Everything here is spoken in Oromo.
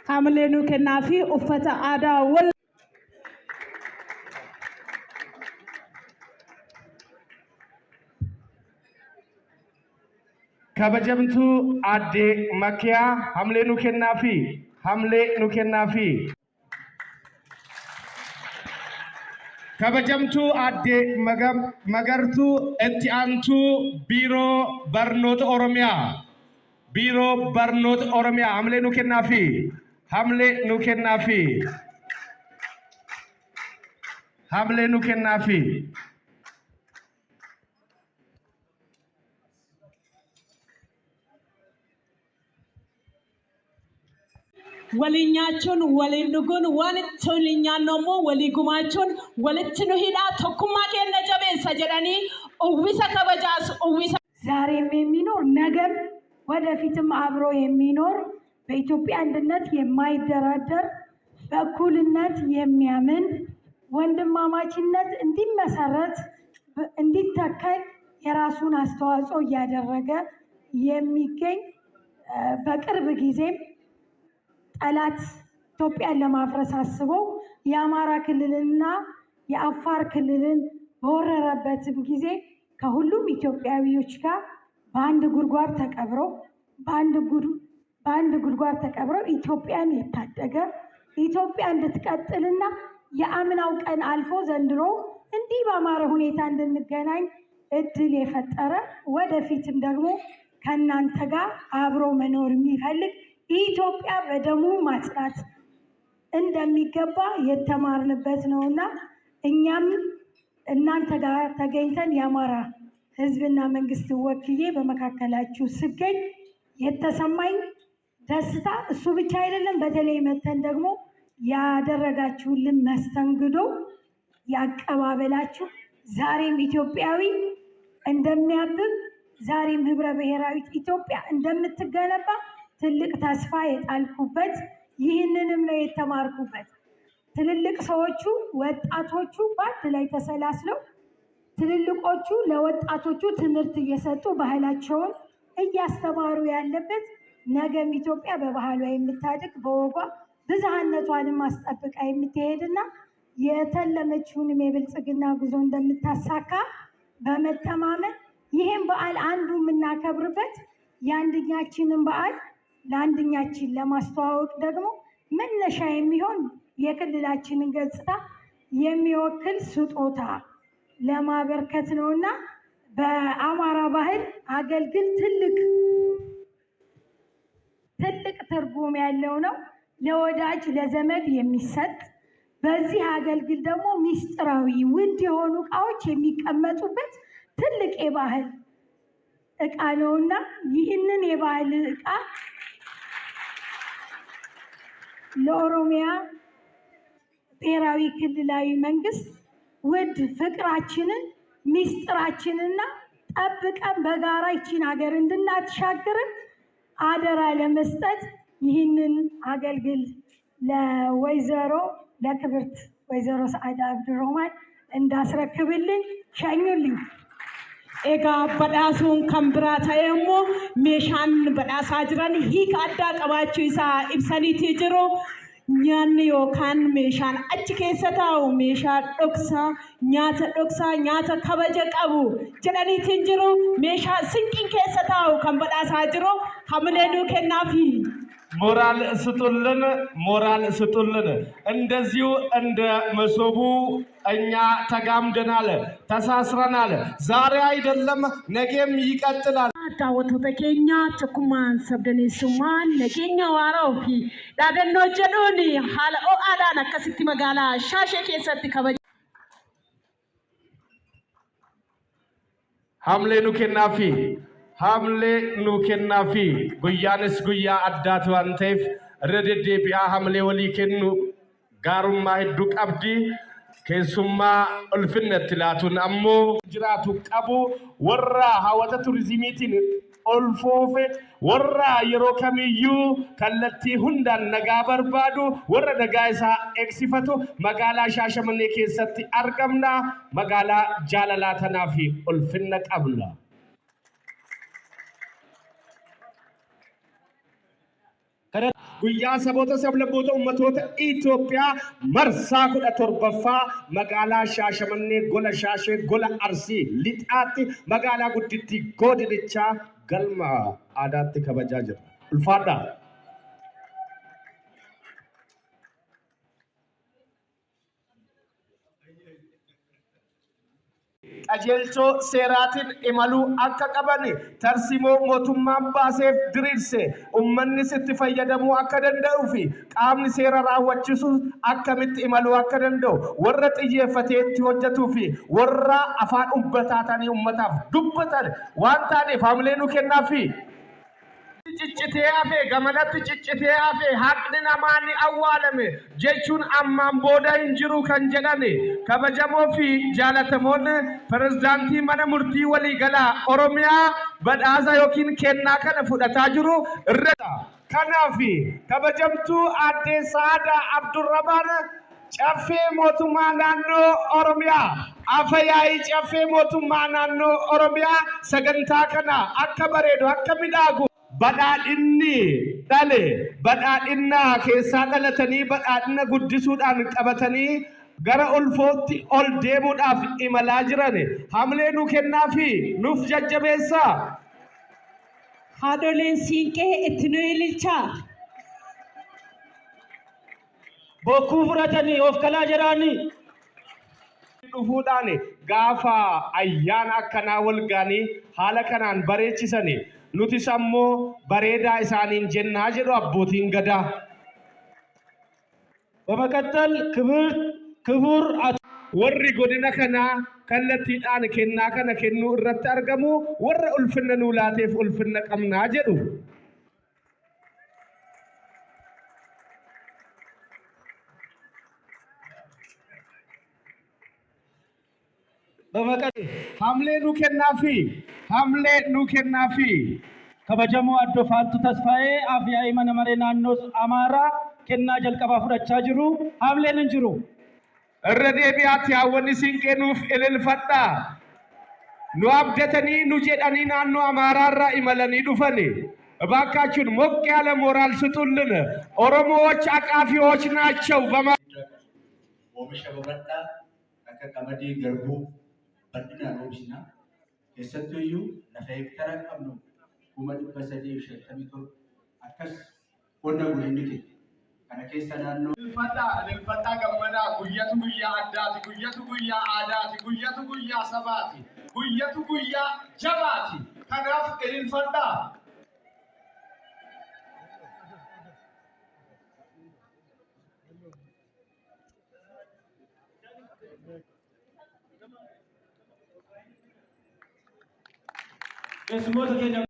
hamleenu kennaafi uffata aadaa wal kabajamtu adde makiya hamleenu kennaafi kabajamtu adde magartu itti aantu biiroo barnoota oromiyaa hamleenu kennaafi walinyaachuun waliin dhuguun waan toliin nyaannoommoo walii gumaachuun walitti nu hidhaa tokkummaa keenya jabeessa jedhanii uwwisa kabajaas uwwisa ዛሬም የሚኖር ነገም ወደፊትም አብሮ የሚኖር በኢትዮጵያ አንድነት የማይደራደር በእኩልነት የሚያምን ወንድማማችነት እንዲመሰረት እንዲተከል የራሱን አስተዋጽኦ እያደረገ የሚገኝ በቅርብ ጊዜም ጠላት ኢትዮጵያን ለማፍረስ አስቦ የአማራ ክልልና የአፋር ክልልን በወረረበትም ጊዜ ከሁሉም ኢትዮጵያዊዎች ጋር በአንድ ጉድጓድ ተቀብረው ኢትዮጵያን የታደገ ኢትዮጵያ እንድትቀጥልና የአምናው ቀን አልፎ ዘንድሮ እንዲህ በአማረ ሁኔታ እንድንገናኝ እድል የፈጠረ ወደፊትም ደግሞ ከእናንተ ጋር አብሮ መኖር የሚፈልግ ኢትዮጵያ በደሙ ማጽናት እንደሚገባ የተማርንበት ነውና እኛም እናንተ ጋር ተገኝተን የአማራ ህዝብና መንግስት ወክዬ በመካከላችሁ ስገኝ የተሰማኝ ደስታ እሱ ብቻ አይደለም። በተለይ መተን ደግሞ ያደረጋችሁልን መስተንግዶ ያቀባበላችሁ ዛሬም ኢትዮጵያዊ እንደሚያብብ ዛሬም ህብረ ብሔራዊት ኢትዮጵያ እንደምትገነባ ትልቅ ተስፋ የጣልኩበት ይህንንም ነው የተማርኩበት። ትልልቅ ሰዎቹ ወጣቶቹ በአንድ ላይ ተሰላስለው ትልልቆቹ ለወጣቶቹ ትምህርት እየሰጡ ባህላቸውን እያስተማሩ ያለበት ነገም ኢትዮጵያ በባህሏ የምታድግ በወጓ ብዝሃነቷንም አስጠብቃ የምትሄድና የተለመችውንም የብልጽግና ጉዞ እንደምታሳካ በመተማመን ይህም በዓል አንዱ የምናከብርበት የአንድኛችንን በዓል ለአንድኛችን ለማስተዋወቅ ደግሞ መነሻ የሚሆን የክልላችንን ገጽታ የሚወክል ስጦታ ለማበርከት ነውና በአማራ ባህል አገልግል ትልቅ ትርጉም ያለው ነው። ለወዳጅ ለዘመድ የሚሰጥ በዚህ አገልግል ደግሞ ሚስጥራዊ ውድ የሆኑ እቃዎች የሚቀመጡበት ትልቅ የባህል እቃ ነውና ይህንን የባህል እቃ ለኦሮሚያ ብሔራዊ ክልላዊ መንግስት ውድ ፍቅራችንን ሚስጥራችንና ጠብቀን በጋራ ይቺን ሀገር እንድናሻግርን አደራ ለመስጠት ይህንን አገልግል ለክብርት ወይዘሮ ሰዓዳ አብዱረህማን እንዳስረክብልኝ ሸኙልኝ። egaa badhaasuun kan biraa ta'e immoo meeshaan badhaasaa jiran hiika addaa qabaachuu isaa ibsaniitii jiru. Nyaanni yookaan meeshaan achi keessa taa'u meeshaa dhoksaa nyaata kabaja qabu jedhaniitiin jiru. Meeshaa sinqiin keessa taa'u kan badhaasaa jiru hamleenu kennaafi. ሞራል ስጡልን እንደዚሁ እንደ መሶቡ እኛ ተጋምደናል ተሳስረናል ዛሬ አይደለም ነገም ይቀጥላል daawwattoota keenya tokkummaan sabdaneessummaan nageenya waaraa fi dhaadannoo jedhuun haala ho'aadhaan akkasitti magaalaa Shaashee keessatti kabaja hamle nu kennaafi guyyaanis guyyaa addaatu waan ta'eef irra deddeebi'aa hamlee walii kennu gaarummaa hedduu qabdi keessummaa ulfinnatti laatuun ammoo jiraatu qabu warra hawwata turizimiitiin olfoofe warra yeroo kamiyyuu kallattii hundaan nagaa barbaadu warra nagaa isaa eegsifatu magaalaa Shaashamannee keessatti argamna magaalaa jaalalaa tanaa fi ulfinna qabna. guyyaa saboota sablammoota ummatoota Itoophiyaa marsaa 17ffaa magaalaa Shaashamannee gola Shaashee gola Arsii lixaatti magaalaa guddittii Godinichaa galma aadaatti kabajaa jira. Ulfaadhaa. qajeelchoo seeraatiin imaluu akka qaban tarsimoo mootummaan baaseef diriirse ummannis itti fayyadamuu akka danda'uu fi qaamni seera raawwachiisu akkamitti imaluu akka danda'u warra xiyyeeffatee itti hojjetuu fi warra afaan uummataa ta'anii uummataaf dubbatan waan taaneef haamilee nu kennaafi. ciccitee hafe gamanatti ciccitee hafe haqni namaa ni awwaalame jechuun ammaan booda hin jiru kan jedhani kabajamoo fi jaalatamoonni pirezidaantii mana murtii waliigalaa Oromiyaa badhaasa yookiin kennaa kana fudhataa jiru irratti kanaafi kabajamtuu aadde Saadaa Abdurrahmaan caffee mootummaa naannoo Oromiyaa afyaa'ii caffee mootummaa naannoo Oromiyaa sagantaa kana akka bareedu akka midhaagu badhaadhinni dhale badhaadhinnaa keessaa dhalatanii badhaadhina guddisuudhaan qabatanii gara ulfootti ol deemuudhaaf imalaa jiran haamilee nu kennaa fi nuuf jajjabeessaa. Haadholeen siinqee itti nu ililchaa. Bokkuu fudhatanii of kalaa jiraanii. Dhufuudhaan gaafa ayyaana akkanaa wal ga'anii haala kanaan bareechisanii nuti sammoo bareedaa isaaniin jennaa jedhu abbootiin gadaa. በመቀጠል ክቡር warri godina kanaa kallattiidhaan kennaa kana kennuu irratti argamu warra ulfinna nuu laateef ulfinna qabnaa jedhu. በመቀጠል haamilee nu kennaafi ከበጀሞ አዶ ፋልቱ ተስፋዬ አፍያኢ መነመሬ ናኖስ አማራ ከና ጀልቀባ ፍረቻ ጅሩ ሀምሌን እንጅሩ irra deebi'aatti hawwanni siinqee nuuf ililfadhaa nu abdatanii nu jedhanii naannoo Amaaraarraa imalanii dhufani እባካችሁን ሞቅ ያለ ሞራል ስጡልን ኦሮሞዎች አቃፊዎች ናቸው ኦሚሻ በበዳ አከቀመዲ ገርቡ በድና ሮብሽና የሰጡዩ ለፈይክተራ ቀምኑ ኩመድ በሰዲ ሸተሚቶ አከስ ወንደ ጉልንት kana keessa naannoo ilfata gammada guyyatu guyyaa addaati guyyatu guyyaa aadaati guyyatu guyyaa sabaati guyyatu guyyaa jabaati kanaaf ilfata Esmoto